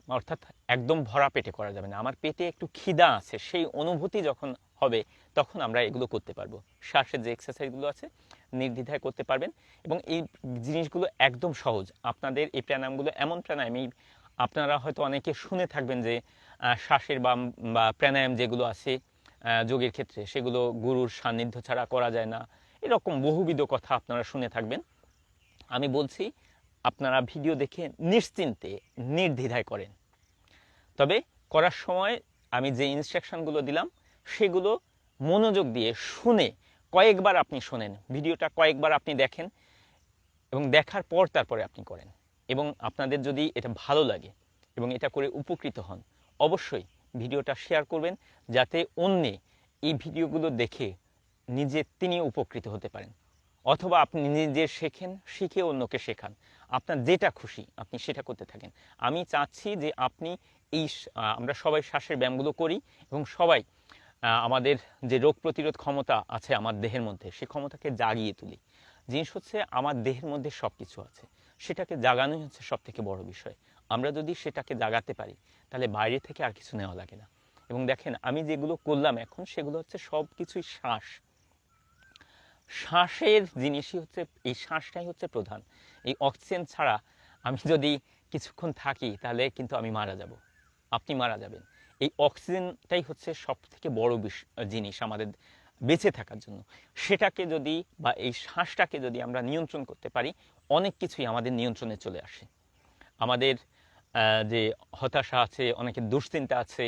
অর্থাৎ একদম ভরা পেটে করা যাবে না, আমার পেটে একটু খিদা আছে সেই অনুভূতি যখন হবে তখন আমরা এগুলো করতে পারবো। শ্বাসের যে এক্সারসাইজগুলো আছে নির্দ্বিধায় করতে পারবেন। এবং এই জিনিসগুলো একদম সহজ। আপনাদের এই প্রাণায়ামগুলো এমন প্রাণায়াম, এই আপনারা হয়তো অনেকে শুনে থাকবেন যে শ্বাসের বা প্রাণায়াম যেগুলো আছে যোগের ক্ষেত্রে, সেগুলো গুরুর সান্নিধ্য ছাড়া করা যায় না, এরকম বহুবিধ কথা আপনারা শুনে থাকবেন। আমি বলছি আপনারা ভিডিও দেখে নিশ্চিন্তে নির্দ্বিধায় করেন। তবে করার সময় আমি যে ইনস্ট্রাকশনগুলো দিলাম সেগুলো মনোযোগ দিয়ে শুনে কয়েকবার আপনি শোনেন, ভিডিওটা কয়েকবার আপনি দেখেন এবং দেখার পর তারপরে আপনি করেন। এবং আপনাদের যদি এটা ভালো লাগে এবং এটা করে উপকৃত হন, অবশ্যই ভিডিওটা শেয়ার করবেন যাতে অন্যে এই ভিডিওগুলো দেখে তিনি উপকৃত হতে পারেন। অথবা আপনি নিজে শেখেন, শিখে অন্যকে শেখান। আপনার যেটা খুশি আপনি সেটা করতে থাকেন। আমি চাচ্ছি যে আপনি আমরা সবাই শ্বাসের ব্যায়ামগুলো করি এবং সবাই আমাদের যে রোগ প্রতিরোধ ক্ষমতা আছে আমার দেহের মধ্যে, সেই ক্ষমতাকে জাগিয়ে তুলি। জিনিস হচ্ছে আমার দেহের মধ্যে সব কিছু আছে, সেটাকে জাগানোই হচ্ছে সব থেকে বড় বিষয়। আমরা যদি সেটাকে জাগাতে পারি তাহলে বাইরে থেকে আর কিছু নেওয়া লাগে না। এবং দেখেন আমি যেগুলো করলাম এখন, সেগুলো হচ্ছে সব কিছুই শ্বাসের জিনিসই হচ্ছে, এই শ্বাসটাই হচ্ছে প্রধান। এই অক্সিজেন ছাড়া আমি যদি কিছুক্ষণ থাকি তাহলে কিন্তু আমি মারা যাব, আপনি মারা যাবেন। এই অক্সিজেনটাই হচ্ছে সব থেকে বড় জিনিস আমাদের বেঁচে থাকার জন্য। সেটাকে যদি বা এই শ্বাসটাকে যদি আমরা নিয়ন্ত্রণ করতে পারি, অনেক কিছুই আমাদের নিয়ন্ত্রণে চলে আসে। আমাদের যে হতাশা আছে, অনেকের দুশ্চিন্তা আছে,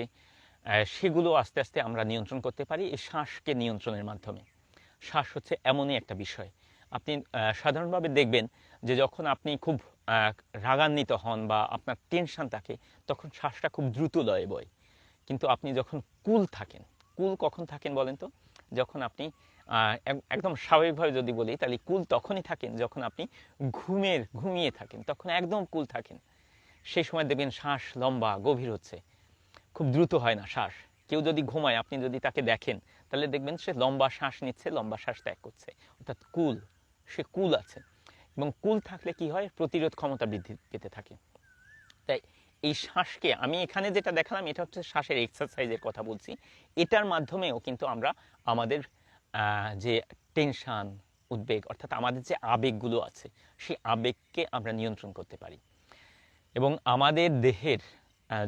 সেগুলো আস্তে আস্তে আমরা নিয়ন্ত্রণ করতে পারি এই শ্বাসকে নিয়ন্ত্রণের মাধ্যমে। শ্বাস হচ্ছে এমনই একটা বিষয়। আপনি সাধারণভাবে দেখবেন যে যখন আপনি খুব রাগান্বিত হন বা আপনার টেনশন থাকে, তখন শ্বাসটা খুব দ্রুত লয়ে বয়। কিন্তু আপনি যখন কুল থাকেন, কুল কখন থাকেন বলেন তো? যখন আপনি একদম স্বাভাবিকভাবে যদি বলি তাহলে কুল তখনই থাকেন যখন আপনি ঘুমিয়ে থাকেন, তখন একদম কুল থাকেন। সেই সময় দেখবেন শ্বাস লম্বা গভীর হচ্ছে, খুব দ্রুত হয় না শ্বাস। কেউ যদি ঘুমায়, আপনি যদি তাকে দেখেন তাহলে দেখবেন সে লম্বা শ্বাস নিচ্ছে, লম্বা শ্বাস ত্যাগ করছে, অর্থাৎ কুল, সে কুল আছে। এবং কুল থাকলে কি হয়, প্রতিরোধ ক্ষমতা বৃদ্ধি পেতে থাকে। তাই এই শ্বাসকে আমি এখানে যেটা দেখালাম এটা হচ্ছে শ্বাসের এক্সারসাইজের কথা বলছি। এটার মাধ্যমেও কিন্তু আমরা আমাদের যে টেনশন, উদ্বেগ, অর্থাৎ আমাদের যে আবেগগুলো আছে সেই আবেগকে আমরা নিয়ন্ত্রণ করতে পারি। এবং আমাদের দেহের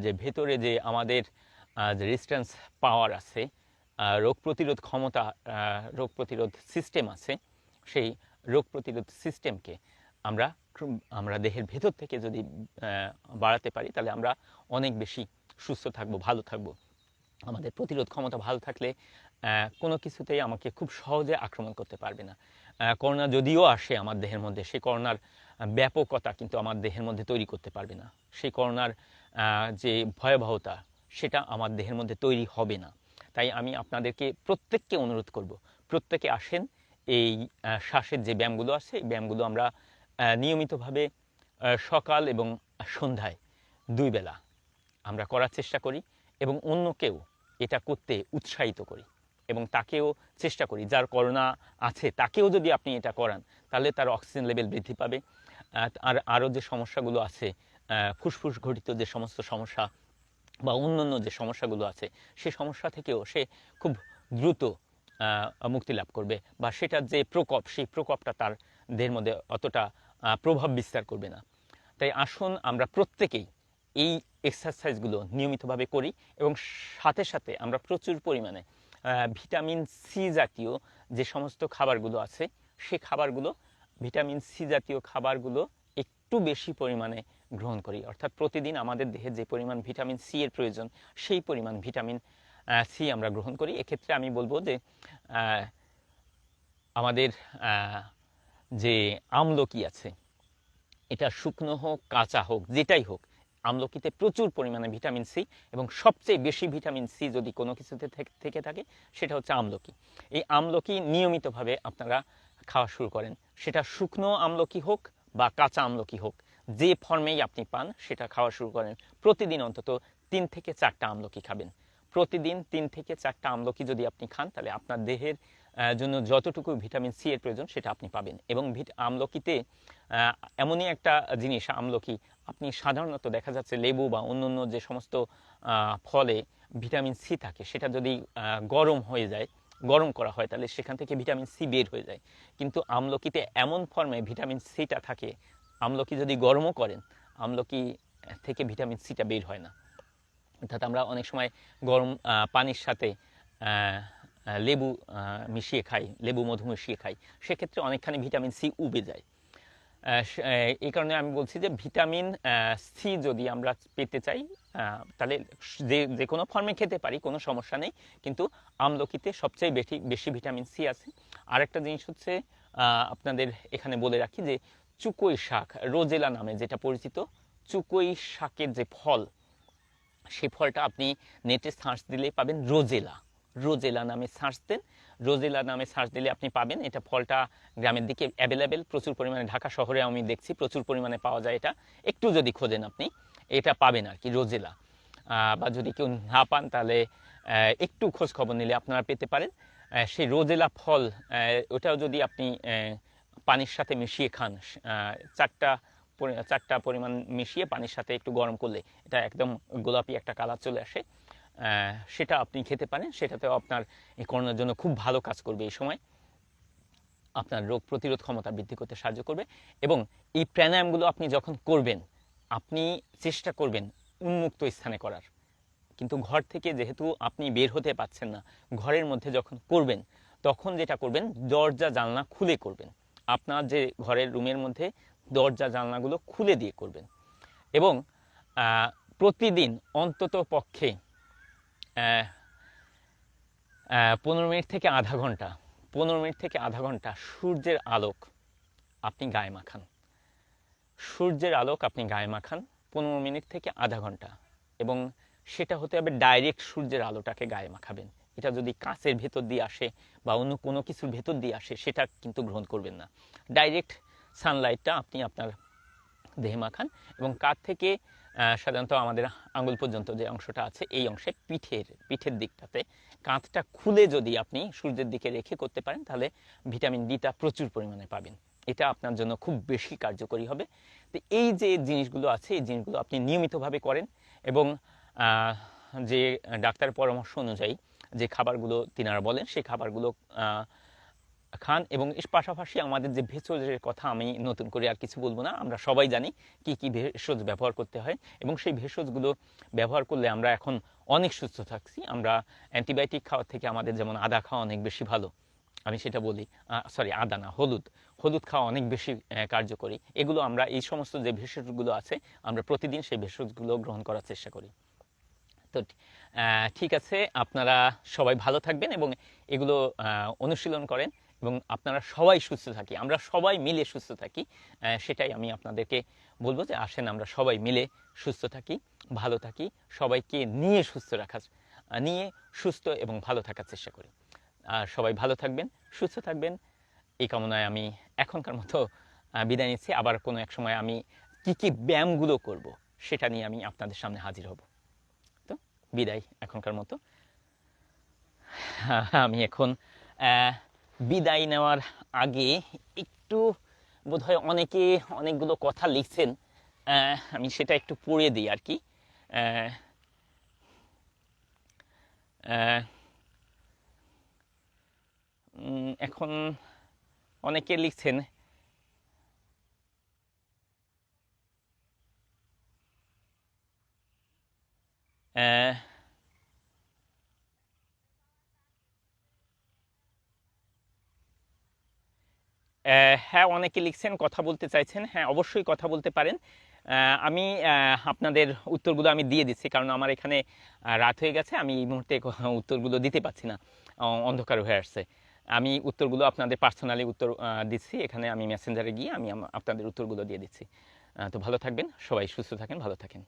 যে ভেতরে যে আমাদের যে রেজিস্ট্যান্স পাওয়ার আছে, রোগ প্রতিরোধ ক্ষমতা, রোগ প্রতিরোধ সিস্টেম আছে, সেই রোগ প্রতিরোধ সিস্টেমকে আমরা দেহের ভেতর থেকে যদি বাড়াতে পারি তাহলে আমরা অনেক বেশি সুস্থ থাকবো, ভালো থাকবো। আমাদের প্রতিরোধ ক্ষমতা ভালো থাকলে কোনো কিছুতেই আমাকে খুব সহজে আক্রমণ করতে পারবে না। করোনা যদিও আসে আমার দেহের মধ্যে, সেই করোনার ব্যাপকতা কিন্তু আমার দেহের মধ্যে তৈরি করতে পারবে না। সেই করোনার যে ভয়াবহতা সেটা আমার দেহের মধ্যে তৈরি হবে না। তাই আমি আপনাদেরকে প্রত্যেককে অনুরোধ করব, প্রত্যেকে আসেন এই শ্বাসের যে ব্যায়ামগুলো আছে এই ব্যায়ামগুলো আমরা নিয়মিতভাবে সকাল এবং সন্ধ্যায় 2 বেলা আমরা করার চেষ্টা করি এবং অন্যকেও এটা করতে উৎসাহিত করি এবং তাকেও চেষ্টা করি, যার করোনা আছে তাকেও যদি আপনি এটা করান তাহলে তার অক্সিজেন লেভেল বৃদ্ধি পাবে, আর আরও যে সমস্যাগুলো আছে, ফুসফুস ঘটিত যে সমস্ত সমস্যা বা অন্যান্য যে সমস্যাগুলো আছে, সেই সমস্যা থেকেও সে খুব দ্রুত মুক্তি লাভ করবে, বা সেটার যে প্রকোপ, সেই প্রকোপটা তার দেহের মধ্যে অতটা প্রভাব বিস্তার করবে না। তাই আসুন আমরা প্রত্যেকেই এই এক্সারসাইজগুলো নিয়মিতভাবে করি, এবং সাথে সাথে আমরা প্রচুর পরিমাণে ভিটামিন সি জাতীয় যে সমস্ত খাবারগুলো আছে, সেই খাবারগুলো, ভিটামিন সি জাতীয় খাবারগুলো একটু বেশি পরিমাণে গ্রহণ করি। অর্থাৎ প্রতিদিন আমাদের দেহে যে পরিমাণ ভিটামিন সি এর প্রয়োজন, সেই পরিমাণ ভিটামিন সি আমরা গ্রহণ করি। এক্ষেত্রে আমি বলবো যে আমাদের যে আমলকি আছে, এটা শুকনো হোক কাঁচা হোক যেটাই হোক, আমলকিতে প্রচুর পরিমাণে ভিটামিন সি, এবং সবচেয়ে বেশি ভিটামিন সি যদি কোনো কিছুতে থেকে থাকে সেটা হচ্ছে আমলকি। এই আমলকি নিয়মিতভাবে আপনারা খাওয়া শুরু করেন, সেটা শুকনো আমলকি হোক বা কাঁচা আমলকি হোক, যে ফর্মেই আপনি পান সেটা খাওয়া শুরু করেন। প্রতিদিন অন্তত 3 থেকে 4টা আমলকি খাবেন। প্রতিদিন 3 থেকে 4টা আমলকি যদি আপনি খান, তাহলে আপনার দেহের জন্য যতটুকু ভিটামিন সি এর প্রয়োজন সেটা আপনি পাবেন। এবং আমলকিতে এমনই একটা জিনিস, আমলকি আপনি সাধারণত দেখা যাচ্ছে লেবু বা অন্যান্য যে সমস্ত ফলে ভিটামিন সি থাকে, সেটা যদি গরম হয়ে যায়, গরম করা হয়, তাহলে সেখান থেকে ভিটামিন সি বের হয়ে যায়। কিন্তু আমলকিতে এমন ফর্মে ভিটামিন সিটা থাকে, আমলকি যদি গরমও করেন, আমলকি থেকে ভিটামিন সিটা বের হয় না। অর্থাৎ আমরা অনেক সময় গরম পানির সাথে লেবু মিশিয়ে খাই, লেবু মধু মিশিয়ে খাই, সেক্ষেত্রে অনেকখানি ভিটামিন সি উবে যায়। এই কারণে আমি বলছি যে ভিটামিন সি যদি আমরা পেতে চাই, তাহলে যে কোনো ফর্মে খেতে পারি, কোনো সমস্যা নেই, কিন্তু আমলকিতে সবচেয়ে বেশি ভিটামিন সি আছে। আরেকটা জিনিস হচ্ছে, আপনাদের এখানে বলে রাখি যে চুকোই শাক, রোজেলা নামে যেটা পরিচিত, চুকোই শাকের যে ফল, সেই ফলটা আপনি নেটে সার্চ দিলেই পাবেন, রোজেলা, রোজেলা নামে সার্চ দেন, রোজেলা নামে সার্চ দিলে আপনি পাবেন। এটা ফলটা গ্রামের দিকে অ্যাভেলেবেল, প্রচুর পরিমাণে, ঢাকা শহরে আমি দেখছি প্রচুর পরিমাণে পাওয়া যায়। এটা একটু যদি খোঁজেন আপনি এটা পাবেন আর কি, রোজেলা। বা যদি কেউ না পান, তাহলে একটু খোঁজ খবর নিলে আপনারা পেতে পারেন। সেই রোজেলা ফল, ওটাও যদি আপনি পানির সাথে মিশিয়ে খান, চারটা পরিমাণ মিশিয়ে পানির সাথে একটু গরম করলে এটা একদম গোলাপি একটা কালার চলে আসে, সেটা আপনি খেতে পারেন। সেটাতেও আপনার এই করোনার জন্য খুব ভালো কাজ করবে। এই সময় আপনার রোগ প্রতিরোধ ক্ষমতা বৃদ্ধি করতে সাহায্য করবে। এবং এই প্রাণায়ামগুলো আপনি যখন করবেন, আপনি চেষ্টা করবেন উন্মুক্ত স্থানে করার। কিন্তু ঘর থেকে যেহেতু আপনি বের হতে পারছেন না, ঘরের মধ্যে যখন করবেন, তখন যেটা করবেন, দরজা জানলা খুলে করবেন। আপনার যে ঘরের রুমের মধ্যে দরজা জানলাগুলো খুলে দিয়ে করবেন। এবং প্রতিদিন অন্তত পক্ষে 15 মিনিট থেকে আধা ঘন্টা, 15 মিনিট থেকে আধা ঘন্টা সূর্যের আলোক আপনি গায়ে মাখান। সূর্যের আলোক আপনি গায়ে মাখান 15 মিনিট থেকে আধা ঘন্টা। এবং সেটা হতে হবে ডাইরেক্ট সূর্যের আলোটাকে গায়ে মাখাবেন। এটা যদি কাঁচের ভেতর দিয়ে আসে বা অন্য কোনো কিছুর ভেতর দিয়ে আসে, সেটা কিন্তু গ্রহণ করবেন না। ডাইরেক্ট সানলাইটটা আপনি আপনার দেহে মাখান। এবং কাঁধ থেকে সাধারণত আমাদের আঙ্গুল পর্যন্ত যে অংশটা আছে, এই অংশে পিঠের দিকটাতে কাঁধটা খুলে যদি আপনি সূর্যের দিকে রেখে করতে পারেন, তাহলে ভিটামিন ডিটা প্রচুর পরিমাণে পাবেন। এটা আপনার জন্য খুব বেশি কার্যকরী হবে। তো এই যে জিনিসগুলো আছে, এই জিনিসগুলো আপনি নিয়মিতভাবে করেন, এবং যে ডাক্তারের পরামর্শ অনুযায়ী যে খাবারগুলো তিনারা বলেন, সেই খাবারগুলো খান। এবং এর পাশাপাশি আমাদের যে ভেষজের কথা আমি নতুন করে আর কিছু বলবো না, আমরা সবাই জানি কি কি ভেষজ ব্যবহার করতে হয়, এবং সেই ভেষজগুলো ব্যবহার করলে আমরা এখন অনেক সুস্থ থাকছি। আমরা অ্যান্টিবায়োটিক খাওয়ার থেকে আমাদের যেমন আদা খাওয়া অনেক বেশি ভালো, আমি সেটা বলি, আদা না, হলুদ খাওয়া অনেক বেশি কার্যকরী। এগুলো আমরা, এই সমস্ত যে ভেষজগুলো আছে, আমরা প্রতিদিন সেই ভেষজগুলো গ্রহণ করার চেষ্টা করি। তো ঠিক আছে, আপনারা সবাই ভালো থাকবেন এবং এগুলো অনুশীলন করেন, এবং আপনারা সবাই সুস্থ থাকি, আমরা সবাই মিলে সুস্থ থাকি। সেটাই আমি আপনাদেরকে বলবো, যে আসেন আমরা সবাই মিলে সুস্থ থাকি, ভালো থাকি, সবাইকে নিয়ে সুস্থ এবং ভালো থাকার চেষ্টা করি। আর সবাই ভালো থাকবেন, সুস্থ থাকবেন, এই কামনায় আমি এখনকার মতো বিদায় নিচ্ছি। আবার কোনো এক সময় আমি কি কি ব্যায়ামগুলো করব, সেটা নিয়ে আমি আপনাদের সামনে হাজির হব। তো বিদায় এখনকার মতো। আমি এখন বিদায় নেওয়ার আগে একটু বোধহয় অনেকে অনেকগুলো কথা লিখছেন। আমি সেটা একটু পড়ে দিই আর কি। আহ, আহ, এখন অনেকে লিখছেন আহ, হ্যাঁ, অনেকে লিখছেন, কথা বলতে চাইছেন। হ্যাঁ, অবশ্যই কথা বলতে পারেন। আমি আপনাদের উত্তরগুলো আমি দিয়ে দিচ্ছি, কারণ আমার এখানে রাত হয়ে গেছে, আমি এই মুহূর্তে উত্তরগুলো দিতে পারছি না, অন্ধকার হয়ে আসছে। আমি উত্তরগুলো আপনাদের পার্সোনালি উত্তর দিচ্ছি, এখানে আমি মেসেঞ্জারে গিয়ে আমি আপনাদের উত্তরগুলো দিয়ে দিচ্ছি। তো ভালো থাকবেন সবাই, সুস্থ থাকেন, ভালো থাকেন।